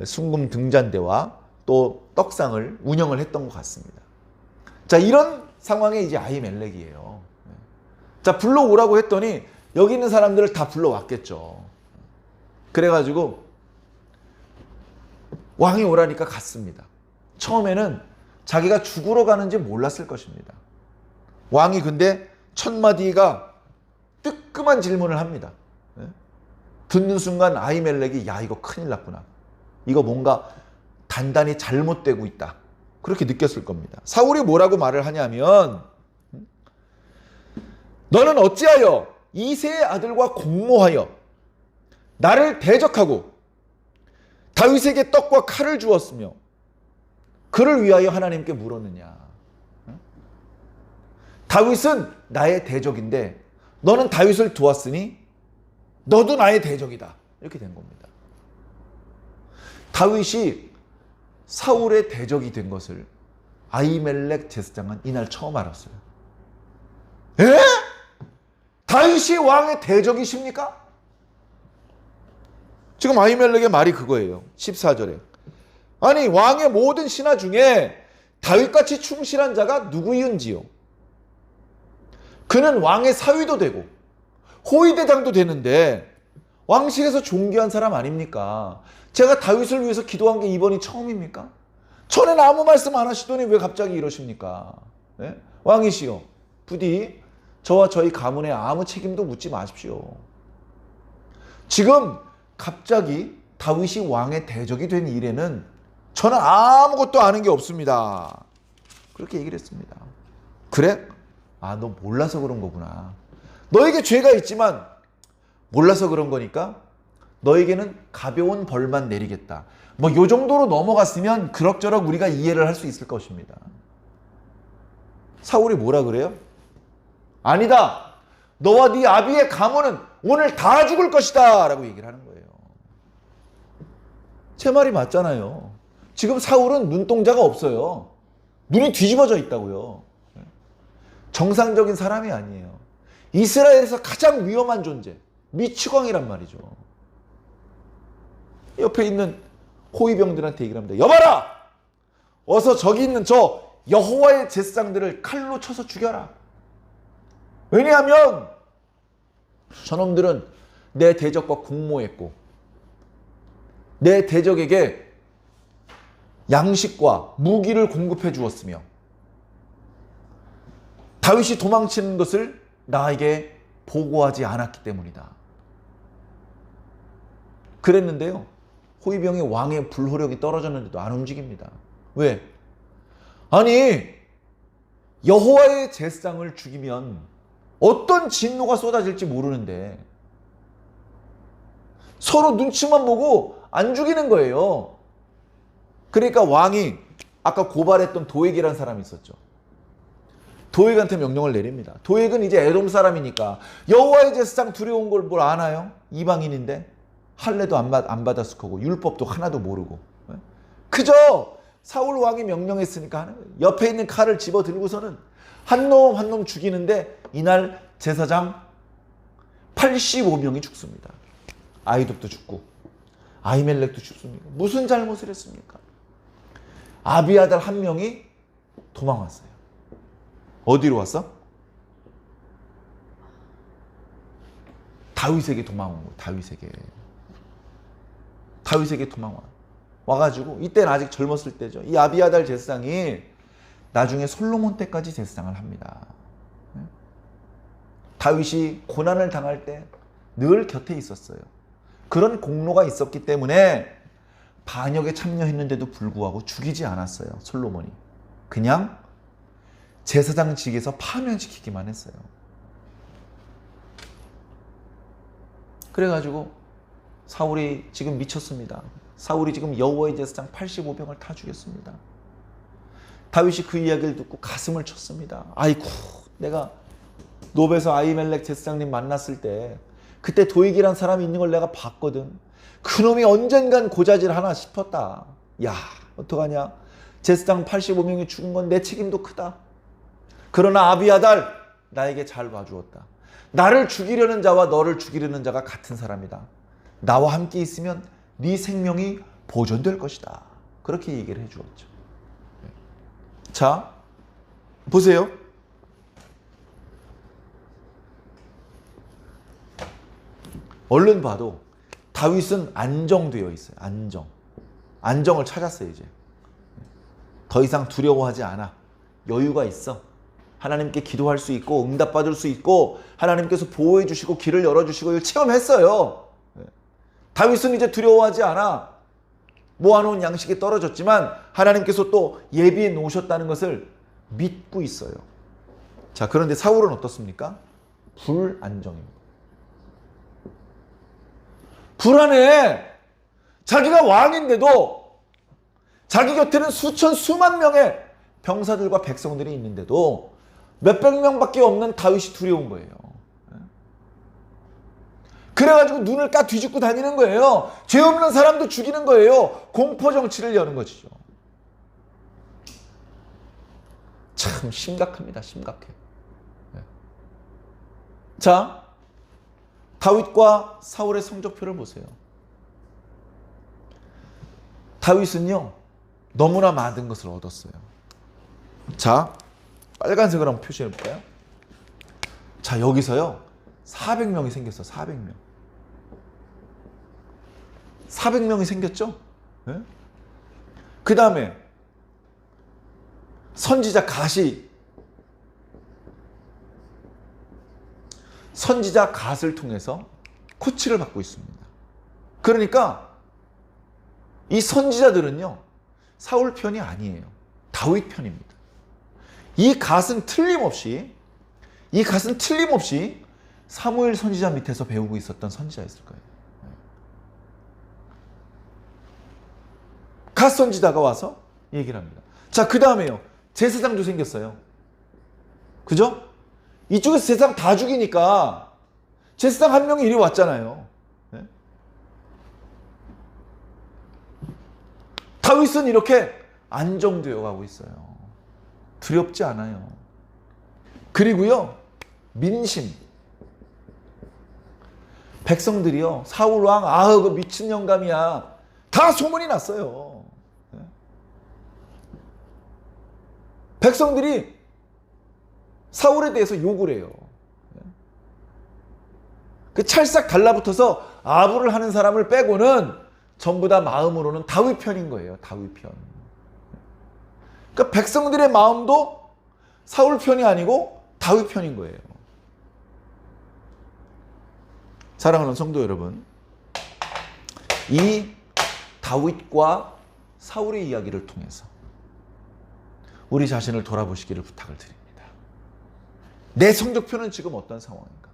순금 등잔대와 또 떡상을 운영을 했던 것 같습니다. 자, 이런 상황에 이제 아히멜렉이에요. 자, 불러오라고 했더니 여기 있는 사람들을 다 불러왔겠죠. 그래가지고 왕이 오라니까 갔습니다. 처음에는 자기가 죽으러 가는지 몰랐을 것입니다. 왕이 근데 첫 마디가 뜨끔한 질문을 합니다. 듣는 순간 아히멜렉이 야, 이거 큰일 났구나. 이거 뭔가 단단히 잘못되고 있다. 그렇게 느꼈을 겁니다. 사울이 뭐라고 말을 하냐면 너는 어찌하여 이새의 아들과 공모하여 나를 대적하고 다윗에게 떡과 칼을 주었으며 그를 위하여 하나님께 물었느냐. 다윗은 나의 대적인데 너는 다윗을 도왔으니 너도 나의 대적이다. 이렇게 된 겁니다. 다윗이 사울의 대적이 된 것을 아히멜렉 제사장은 이날 처음 알았어요. 에? 다윗이 왕의 대적이십니까? 지금 아히멜렉의 말이 그거예요. 14절에. 아니, 왕의 모든 신하 중에 다윗같이 충실한 자가 누구이은지요? 그는 왕의 사위도 되고 호위대장도 되는데 왕실에서 존귀한 사람 아닙니까? 제가 다윗을 위해서 기도한 게 이번이 처음입니까? 전에는 아무 말씀 안 하시더니 왜 갑자기 이러십니까? 네? 왕이시여, 부디 저와 저희 가문에 아무 책임도 묻지 마십시오. 지금 갑자기 다윗이 왕의 대적이 된 일에는 저는 아무것도 아는 게 없습니다. 그렇게 얘기를 했습니다. 그래? 아, 너 몰라서 그런 거구나. 너에게 죄가 있지만 몰라서 그런 거니까 너에게는 가벼운 벌만 내리겠다. 뭐 요 정도로 넘어갔으면 그럭저럭 우리가 이해를 할 수 있을 것입니다. 사울이 뭐라 그래요? 아니다. 너와 네 아비의 가문은 오늘 다 죽을 것이다. 라고 얘기를 하는 거예요. 제 말이 맞잖아요. 지금 사울은 눈동자가 없어요. 눈이 뒤집어져 있다고요. 정상적인 사람이 아니에요. 이스라엘에서 가장 위험한 존재, 미치광이란 말이죠. 옆에 있는 호위병들한테 얘기를 합니다. 여봐라! 어서 저기 있는 저 여호와의 제사장들을 칼로 쳐서 죽여라. 왜냐하면 저놈들은 내 대적과 공모했고 내 대적에게 양식과 무기를 공급해 주었으며 다윗이 도망치는 것을 나에게 보고하지 않았기 때문이다. 그랬는데요. 호위병이 왕의 불호력이 떨어졌는데도 안 움직입니다. 왜? 아니, 여호와의 제사장을 죽이면 어떤 진노가 쏟아질지 모르는데 서로 눈치만 보고 안 죽이는 거예요. 그러니까 왕이 아까 고발했던 도액이라는 사람이 있었죠. 도액한테 명령을 내립니다. 도액은 이제 에돔 사람이니까 여호와의 제사장 두려운 걸 뭘 아나요? 이방인인데 할례도 안 받았을 거고 율법도 하나도 모르고 그저 사울 왕이 명령했으니까 하는 거예요. 옆에 있는 칼을 집어 들고서는 한 놈 한 놈 죽이는데 이날 제사장 85명이 죽습니다. 아히둡도 죽고 아히멜렉도 죽습니다. 무슨 잘못을 했습니까? 아비아달 한 명이 도망왔어요. 어디로 왔어? 다윗에게 도망온 거예요. 다윗에게 도망와. 와가지고 이때는 아직 젊었을 때죠. 이 아비아달 제사장이 나중에 솔로몬 때까지 제사장을 합니다. 다윗이 고난을 당할 때 늘 곁에 있었어요. 그런 공로가 있었기 때문에 반역에 참여했는데도 불구하고 죽이지 않았어요. 솔로몬이. 그냥 제사장직에서 파면시키기만 했어요. 그래가지고 사울이 지금 미쳤습니다. 사울이 지금 여호와의 제사장 85명을 다 죽였습니다. 다윗이 그 이야기를 듣고 가슴을 쳤습니다. 아이고, 내가 노베에서 아히멜렉 제사장님 만났을 때 그때 도익이란 사람이 있는 걸 내가 봤거든. 그놈이 언젠간 고자질 하나 싶었다. 야, 어떡하냐. 제사장 85명이 죽은 건 내 책임도 크다. 그러나 아비아달, 나에게 잘 봐주었다. 나를 죽이려는 자와 너를 죽이려는 자가 같은 사람이다. 나와 함께 있으면 네 생명이 보존될 것이다. 그렇게 얘기를 해주었죠. 자, 보세요. 얼른 봐도 다윗은 안정되어 있어요. 안정을 찾았어요. 이제 더 이상 두려워하지 않아. 여유가 있어. 하나님께 기도할 수 있고 응답받을 수 있고 하나님께서 보호해 주시고 길을 열어주시고 이걸 체험했어요. 다윗은 이제 두려워하지 않아. 모아놓은 양식이 떨어졌지만 하나님께서 또 예비해 놓으셨다는 것을 믿고 있어요. 자, 그런데 사울은 어떻습니까? 불안정입니다. 불안해. 자기가 왕인데도 자기 곁에는 수천 수만 명의 병사들과 백성들이 있는데도 몇백 명밖에 없는 다윗이 두려운 거예요. 그래가지고 눈을 까 뒤집고 다니는 거예요. 죄 없는 사람도 죽이는 거예요. 공포 정치를 여는 것이죠. 참 심각합니다. 심각해. 자, 다윗과 사울의 성적표를 보세요. 다윗은요, 너무나 많은 것을 얻었어요. 자, 빨간색으로 한번 표시해 볼까요? 자, 여기서요 400명이 생겼어. 400명. 400명이 생겼죠? 네? 그 다음에 선지자 갓을 통해서 코치를 받고 있습니다. 그러니까 이 선지자들은요 사울 편이 아니에요. 다윗 편입니다. 이 갓은 틀림없이 사무엘 선지자 밑에서 배우고 있었던 선지자였을 거예요. 갓 선지자가 와서 얘기를 합니다. 자, 그 다음에요. 제사장도 생겼어요. 그죠? 이쪽에서 제사장 다 죽이니까 제사장 한 명이 이리 왔잖아요. 네? 다윗은 이렇게 안정되어 가고 있어요. 두렵지 않아요. 그리고요, 민심. 백성들이요, 사울 왕, 그 미친 영감이야. 다 소문이 났어요. 백성들이 사울에 대해서 욕을 해요. 그 찰싹 달라붙어서 아부를 하는 사람을 빼고는 전부 다 마음으로는 다윗 편인 거예요. 다윗 편. 그러니까 백성들의 마음도 사울 편이 아니고 다윗 편인 거예요. 사랑하는 성도 여러분, 이 다윗과 사울의 이야기를 통해서 우리 자신을 돌아보시기를 부탁을 드립니다. 내 성적표는 지금 어떤 상황인가?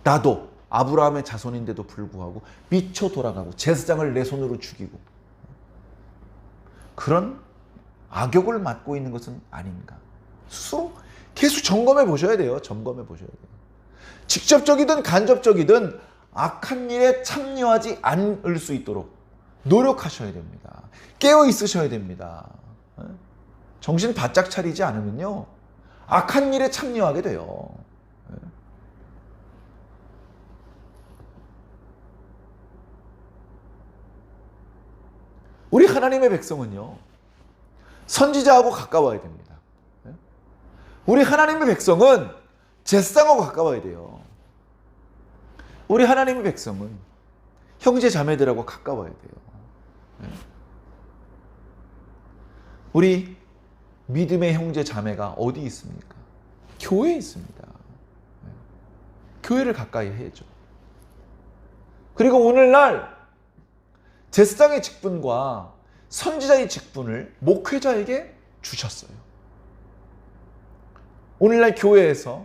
나도 아브라함의 자손인데도 불구하고 미쳐 돌아가고 제사장을 내 손으로 죽이고 그런 악역을 맡고 있는 것은 아닌가? 스스로 계속 점검해 보셔야 돼요. 점검해 보셔야 돼요. 직접적이든 간접적이든 악한 일에 참여하지 않을 수 있도록 노력하셔야 됩니다. 깨어 있으셔야 됩니다. 정신 바짝 차리지 않으면요, 악한 일에 참여하게 돼요. 우리 하나님의 백성은요, 선지자하고 가까워야 됩니다. 우리 하나님의 백성은 제사장하고 가까워야 돼요. 우리 하나님의 백성은 형제 자매들하고 가까워야 돼요. 우리 믿음의 형제 자매가 어디 있습니까? 교회에 있습니다. 교회를 가까이 해야죠. 그리고 오늘날 제사장의 직분과 선지자의 직분을 목회자에게 주셨어요. 오늘날 교회에서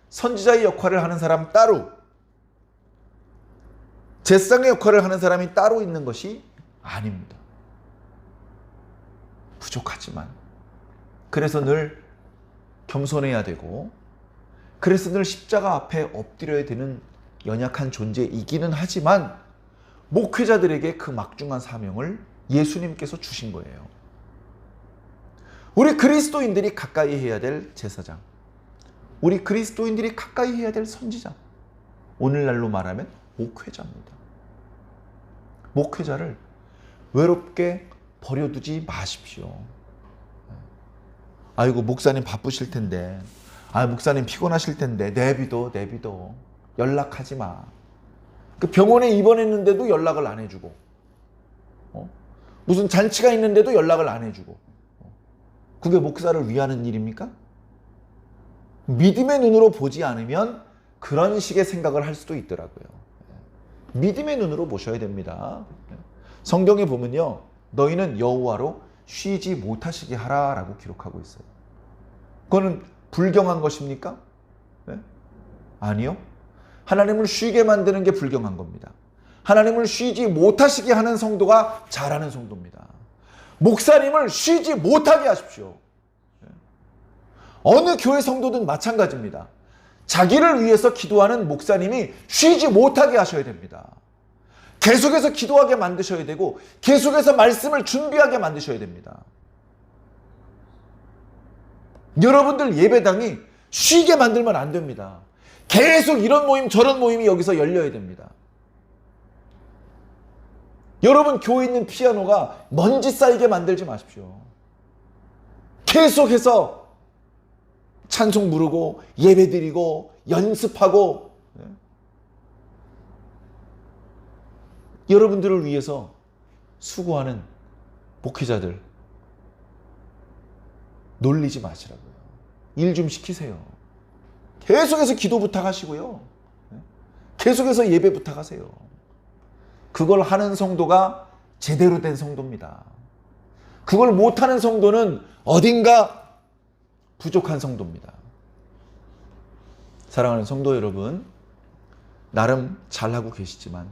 선지자의 역할을 하는 사람 따로, 제사장의 역할을 하는 사람이 따로 있는 것이 아닙니다. 부족하지만, 그래서 늘 겸손해야 되고, 그래서 늘 십자가 앞에 엎드려야 되는 연약한 존재이기는 하지만, 목회자들에게 그 막중한 사명을 예수님께서 주신 거예요. 우리 그리스도인들이 가까이 해야 될 제사장, 우리 그리스도인들이 가까이 해야 될 선지자, 오늘날로 말하면 목회자입니다. 목회자를 외롭게 버려두지 마십시오. 아이고, 목사님 바쁘실 텐데, 목사님 피곤하실 텐데, 내비둬. 연락하지 마. 그 병원에 입원했는데도 연락을 안 해주고, 무슨 잔치가 있는데도 연락을 안 해주고, 그게 목사를 위하는 일입니까? 믿음의 눈으로 보지 않으면 그런 식의 생각을 할 수도 있더라고요. 믿음의 눈으로 보셔야 됩니다. 성경에 보면요, 너희는 여호와로 쉬지 못하시게 하라 라고 기록하고 있어요. 그거는 불경한 것입니까? 네? 아니요. 하나님을 쉬게 만드는 게 불경한 겁니다. 하나님을 쉬지 못하시게 하는 성도가 잘하는 성도입니다. 목사님을 쉬지 못하게 하십시오. 어느 교회 성도든 마찬가지입니다. 자기를 위해서 기도하는 목사님이 쉬지 못하게 하셔야 됩니다. 계속해서 기도하게 만드셔야 되고, 계속해서 말씀을 준비하게 만드셔야 됩니다. 여러분들 예배당이 쉬게 만들면 안 됩니다. 계속 이런 모임 저런 모임이 여기서 열려야 됩니다. 여러분 교회에 있는 피아노가 먼지 쌓이게 만들지 마십시오. 계속해서 찬송 부르고 예배 드리고 연습하고, 여러분들을 위해서 수고하는 목회자들 놀리지 마시라고요. 일 좀 시키세요. 계속해서 기도 부탁하시고요. 계속해서 예배 부탁하세요. 그걸 하는 성도가 제대로 된 성도입니다. 그걸 못하는 성도는 어딘가 부족한 성도입니다. 사랑하는 성도 여러분, 나름 잘하고 계시지만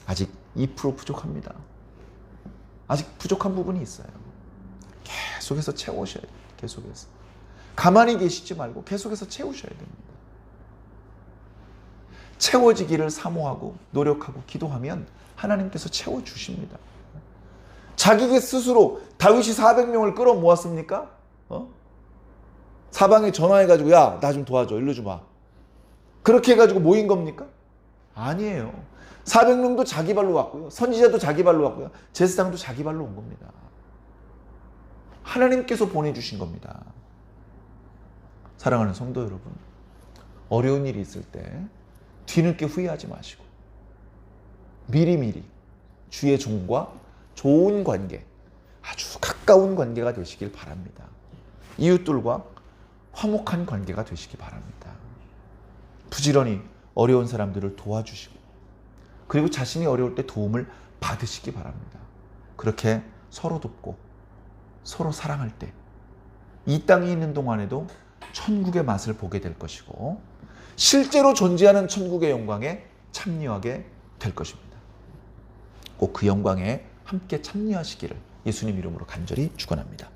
아직 2% 부족합니다. 아직 부족한 부분이 있어요. 계속해서 채우셔야 돼요. 계속해서. 가만히 계시지 말고 계속해서 채우셔야 됩니다. 채워지기를 사모하고 노력하고 기도하면 하나님께서 채워주십니다. 자기 스스로 다윗이 400명을 끌어모았습니까? 사방에 전화해가지고 야, 나 좀 도와줘. 일로 좀 와. 그렇게 해가지고 모인 겁니까? 아니에요. 400명도 자기 발로 왔고요. 선지자도 자기 발로 왔고요. 제사장도 자기 발로 온 겁니다. 하나님께서 보내주신 겁니다. 사랑하는 성도 여러분, 어려운 일이 있을 때 뒤늦게 후회하지 마시고 미리미리 주의 종과 좋은 관계, 아주 가까운 관계가 되시길 바랍니다. 이웃들과 화목한 관계가 되시기 바랍니다. 부지런히 어려운 사람들을 도와주시고, 그리고 자신이 어려울 때 도움을 받으시기 바랍니다. 그렇게 서로 돕고 서로 사랑할 때 이 땅에 있는 동안에도 천국의 맛을 보게 될 것이고, 실제로 존재하는 천국의 영광에 참여하게 될 것입니다. 꼭 그 영광에 함께 참여하시기를 예수님 이름으로 간절히 축원합니다.